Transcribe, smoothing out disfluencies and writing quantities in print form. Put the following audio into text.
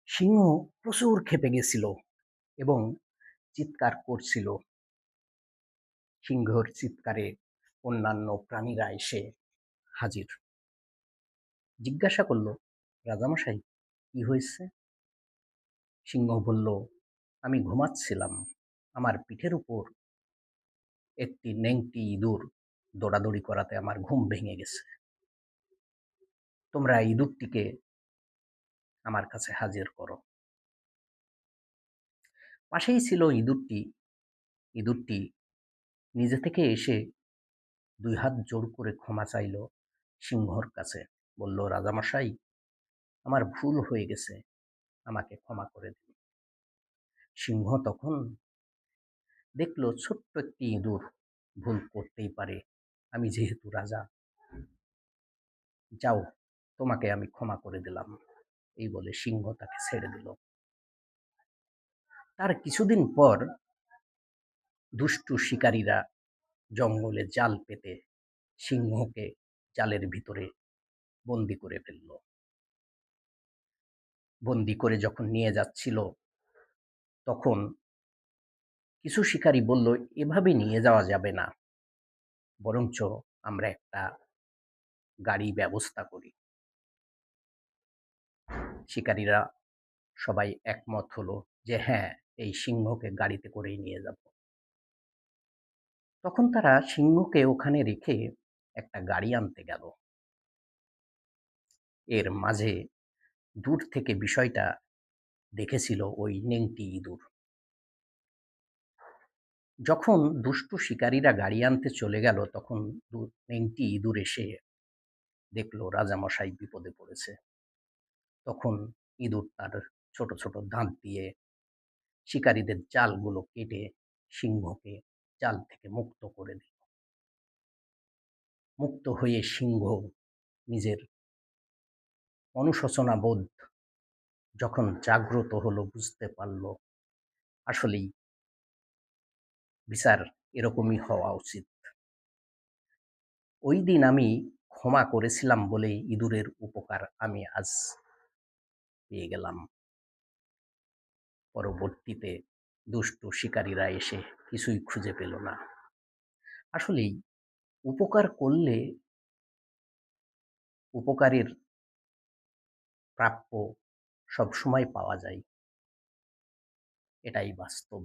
সিংহ প্রচুর ক্ষেপে গেছিল এবং চিৎকার করছিল। সিংহর চিৎকারে অন্যান্য প্রাণীরা এসে হাজির। জিজ্ঞাসা করল, রাজামশাই, কি হয়েছে? সিংহ বলল, আমি ঘুমাচ্ছিলাম, আমার পিঠের উপর একটি নেংটি ইঁদুর দৌড়াদৌড়ি করাতে আমার ঘুম ভেঙে গেছে। তোমরা ইঁদুরটিকে আমার কাছে হাজির করো। পাশেই ছিল ইঁদুরটি। ইঁদুরটি নিজে থেকে এসে দুই হাত জোর করে ক্ষমা চাইল সিংহর কাছে। বলল, রাজামশাই, আমার ভুল হয়ে গেছে, আমাকে ক্ষমা করে দিন। সিংহ তখন দেখল ছোট্ট একটি ইঁদুর ভুল করতেই পারে, আমি যেহেতু রাজা, যাও, তোমাকে আমি ক্ষমা করে দিলাম। এই বলে সিংহ তাকে ছেড়ে দিল। তার কিছুদিন পর দুষ্টু শিকারীরা জঙ্গলে জাল পেতে সিংহকে জালের ভিতরে বন্দি করে ফেলল। বন্দি করে যখন নিয়ে যাচ্ছিল, তখন কিছু শিকারী বলল, এভাবে নিয়ে যাওয়া যাবে না, বরঞ্চ আমরা একটা গাড়ি ব্যবস্থা করি। শিকারীরা সবাই একমত হলো যে হ্যাঁ, এই সিংহকে গাড়িতে করেই নিয়ে যাব। তখন তারা সিংহকে ওখানে রেখে একটা গাড়ি আনতে গেল। এর মাঝে দূর থেকে বিষয়টা দেখেছিল ওই নেংটি ইঁদুর। যখন দুষ্টু শিকারীরা গাড়ি আনতে চলে গেল, তখন নেংটি ইঁদুর এসে দেখল রাজামশাই বিপদে পড়েছে। তখন ইঁদুর তার ছোট ছোট দাঁত দিয়ে শিকারীদের জালগুলো কেটে সিংহকে জাল থেকে মুক্ত করে দিল। মুক্ত হয়ে সিংহ নিজের অনুশোচনা বোধ যখন জাগ্রত হলো, বুঝতে পারল আসলেই বিচার এরকমই হওয়া উচিত। ওই দিন আমি ক্ষমা করেছিলাম বলেই ইঁদুরের উপকার আমি আজ পেয়ে গেলাম। পরবর্তীতে দুষ্টু শিকারীরা এসে কিছুই খুঁজে পেল না। আসলেই উপকার করলে উপকারের প্রাপ্য সবসময় পাওয়া যায়, এটাই বাস্তব।